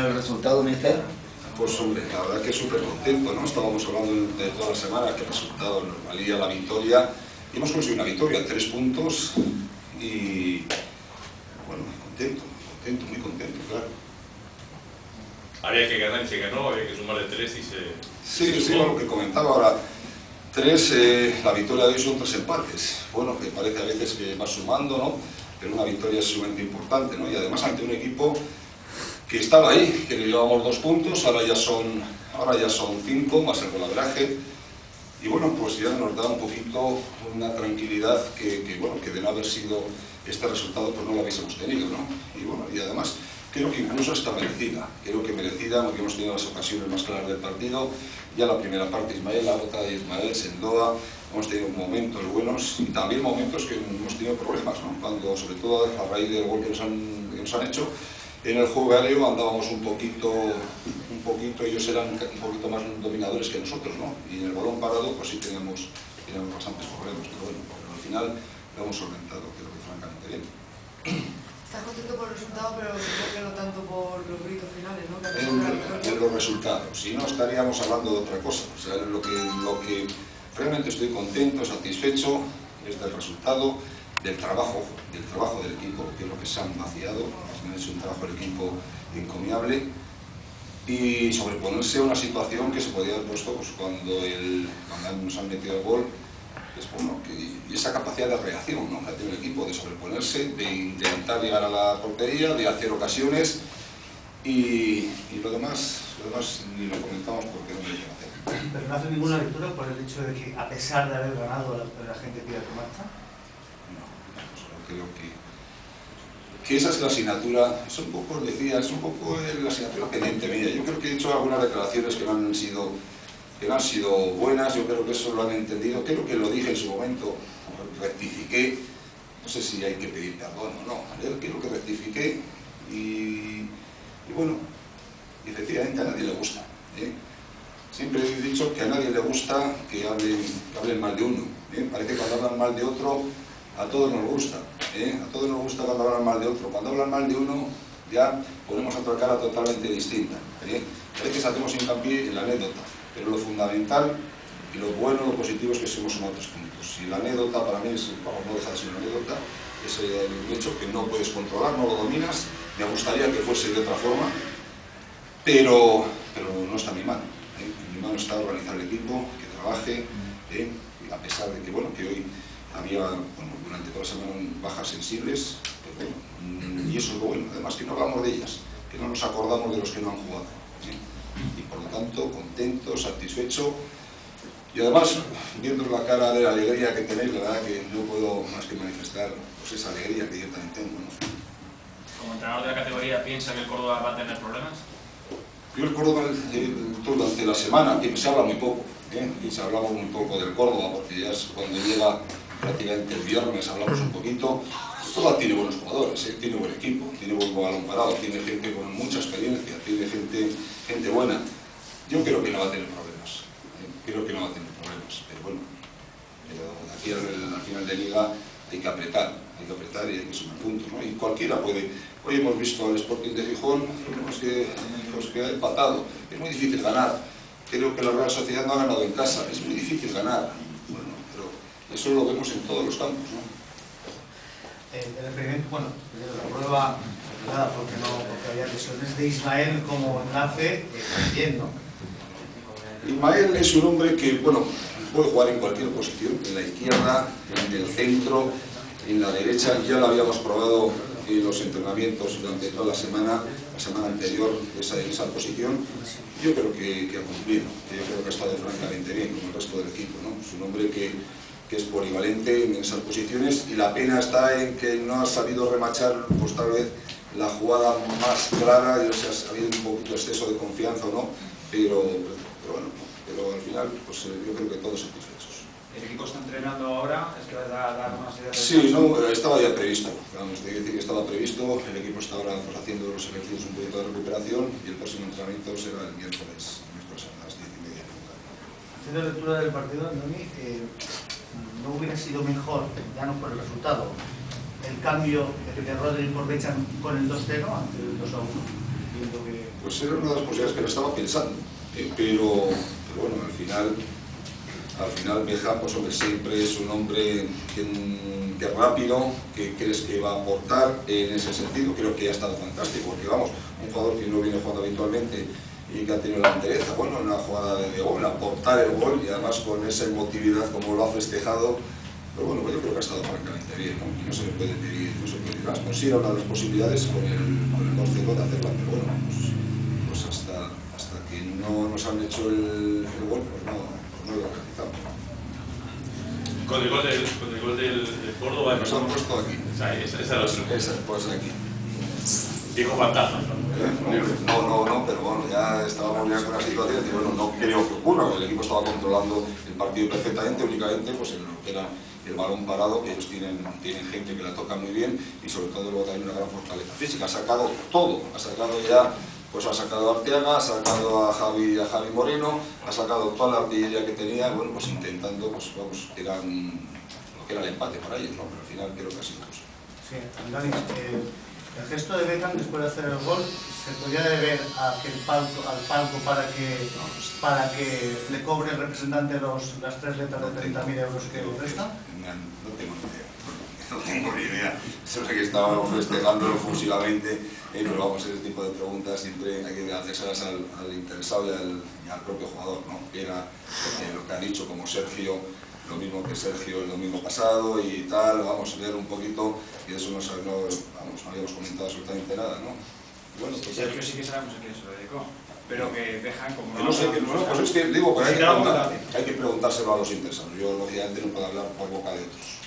¿El resultado, mister? Pues hombre, la verdad que súper contento, ¿no? Estábamos hablando de toda la semana que el resultado nos valía la victoria y hemos conseguido una victoria, 3 puntos y bueno, contento, muy contento, claro. Había que ganar y se ganó, había que sumarle 3 y se Sí, lo que comentaba ahora. 3, la victoria de hoy son 3 empates. Bueno, que parece a veces que va sumando, ¿no? Pero una victoria es sumamente importante, ¿no? Y además ante un equipo que estaba ahí, que le llevamos 2 puntos, ahora ya son 5, más el golaveraje. Y bueno, pues ya nos da un poquito una tranquilidad que de no haber sido este resultado, pues no lo hubiésemos tenido, ¿no? Y bueno, y además creo que incluso está merecida, porque hemos tenido las ocasiones más claras del partido. Ya la primera parte Ismael, la otra de Ismael, Sendoa, hemos tenido momentos buenos y también momentos que hemos tenido problemas, ¿no? Cuando, sobre todo a raíz del gol que nos han hecho, en el juego aéreo andábamos un poquito, ellos eran un poquito más dominadores que nosotros, ¿no? Y en el balón parado pues sí teníamos bastantes problemas, pero bueno, al final lo hemos solventado, creo que francamente bien. Estás contento por el resultado, pero creo que no tanto por los gritos finales, ¿no? En los resultados, si no estaríamos hablando de otra cosa. O sea, lo que realmente estoy contento, satisfecho, es del resultado, del trabajo del equipo, que es lo que se han vaciado, han hecho un trabajo del equipo encomiable, y sobreponerse a una situación que se podía haber puesto pues, cuando nos han metido el gol. Bueno, y esa capacidad de reacción, ¿no? Que tiene el equipo, de sobreponerse, de intentar llegar a la portería, de hacer ocasiones y lo demás ni lo comentamos porque no me llega a hacer. ¿Pero no hace ninguna lectura por el hecho de que a pesar de haber ganado la gente pide tu marcha? No, creo que esa es la asignatura, es un poco la asignatura pendiente mía. Yo creo que he hecho algunas declaraciones que no han sido buenas, yo creo que eso lo han entendido, creo que lo dije en su momento, rectifiqué, no sé si hay que pedir perdón o no, yo creo que rectifiqué y bueno, efectivamente a nadie le gusta, ¿eh? Siempre he dicho que a nadie le gusta que hablen mal de uno, ¿eh? Parece que cuando hablan mal de otro, a todos nos gusta, ¿eh? A todos nos gusta cuando hablan mal de otro, cuando hablan mal de uno ya ponemos otra cara totalmente distinta, ¿eh? A veces hacemos hincapié en la anécdota, pero lo fundamental y lo bueno, lo positivo es que somos en otros puntos. Y la anécdota para mí no deja de ser una anécdota, es el hecho que no puedes controlar, no lo dominas. Me gustaría que fuese de otra forma, pero no está en mi mano. En mi mano está organizar el equipo, que trabaje, a pesar de que, que hoy había, durante toda la semana bajas sensibles, pero y eso es lo bueno, además que no hablamos de ellas, que no nos acordamos de los que no han jugado. Y por lo tanto, contento, satisfecho y además, viendo la cara de la alegría que tenéis, la verdad que no puedo más que manifestar pues, esa alegría que yo también tengo, ¿no? ¿Como entrenador de la categoría piensa que el Córdoba va a tener problemas? Yo el Córdoba, durante la semana, que se habla muy poco, y se hablamos muy poco del Córdoba, porque ya es cuando llega prácticamente el viernes hablamos un poquito. Córdoba tiene buenos jugadores, tiene buen equipo, tiene buen balón parado, tiene gente con mucha experiencia, tiene gente buena. Yo creo que no va a tener problemas, pero bueno, de aquí al final de liga hay que apretar y hay que sumar puntos, ¿no? Y cualquiera puede. Hoy hemos visto al Sporting de Gijón, que ha empatado, es muy difícil ganar. Creo que la Real Sociedad no ha ganado en casa, es muy difícil ganar. Bueno, pero eso lo vemos en todos los campos, ¿no? El experimento, la prueba, porque había lesiones de Ismael como enlace, también, ¿no? Ismael es un hombre que, puede jugar en cualquier posición, en la izquierda, en el centro, en la derecha. Ya lo habíamos probado en los entrenamientos durante toda la semana anterior, esa posición. Yo creo que ha cumplido, yo creo que ha estado francamente bien, como el resto del equipo, ¿no? Es un hombre que es polivalente en esas posiciones y la pena está en que no ha sabido remachar, pues tal vez la jugada más clara, y, o sea, ha habido un poquito de exceso de confianza o no, pero al final pues yo creo que todos satisfechos. ¿El equipo está entrenando ahora? ¿Es que va a dar una serie de... Sí, estaba ya previsto, tengo que decir que estaba previsto, el equipo está ahora haciendo los ejercicios un poquito de recuperación y el próximo entrenamiento será el miércoles a las 10:30. Haciendo lectura del partido, Andoni, ¿no hubiera sido mejor, ya no por el resultado, el cambio de Rodri por Beckham con el 2-0 ante el 2-1? entiendo que... Pues era una de las posibilidades que lo estaba pensando, pero bueno, al final Beja, pues hombre, siempre es un hombre que es rápido, que crees que va a aportar en ese sentido. Creo que ha estado fantástico, porque vamos, un jugador que no viene jugando habitualmente y que ha tenido la entereza, bueno, en una jugada de gol, aportar el gol y además con esa emotividad como lo ha festejado. Pero bueno, pues yo creo que ha estado francamente bien, ¿no? Y no se le puede pedir, no se puede pedir más. Pues sí era una de las posibilidades con el concepto de hacerla, pero bueno, pues hasta que no nos han hecho el gol, pues no lo realizamos. Con el gol del Córdoba... Nos han puesto aquí. O sea, esa es la solución. Esa, pues aquí. Dijo fantasma, ¿no? No, pero bueno, ya estábamos ya con la situación y bueno, no creo que ocurra, porque el equipo estaba controlando el partido perfectamente, únicamente pues en lo que era el balón parado, que ellos tienen gente que la toca muy bien y sobre todo luego también una gran fortaleza física. Ha sacado todo, ha sacado ya, pues ha sacado a Arteaga, ha sacado a Javi Moreno, ha sacado toda la artillería que tenía, bueno, pues intentando, pues vamos, que era lo que era el empate para ellos, ¿no? Pero al final creo que ha sido justo. Sí, Dani, el gesto de Beckham después de hacer el gol, ¿se podría deber a que al palco para que le cobre el representante las 3 letras de 30.000 euros que le resta? No tengo ni idea. Sé que estábamos festejándolo fusivamente, pero vamos, ese tipo de preguntas siempre hay que hacérselas al interesado y al propio jugador, ¿no? Que era lo que ha dicho, como Sergio, lo mismo que Sergio el domingo pasado y tal, vamos a ver un poquito, y de eso no habíamos comentado absolutamente nada, ¿no? Bueno, pues Sergio sí que sabemos a quién se lo dedicó, pero que dejan como... No sé, pues es que digo, pues hay que preguntárselo a los interesados. Yo lógicamente no puedo hablar por boca de otros.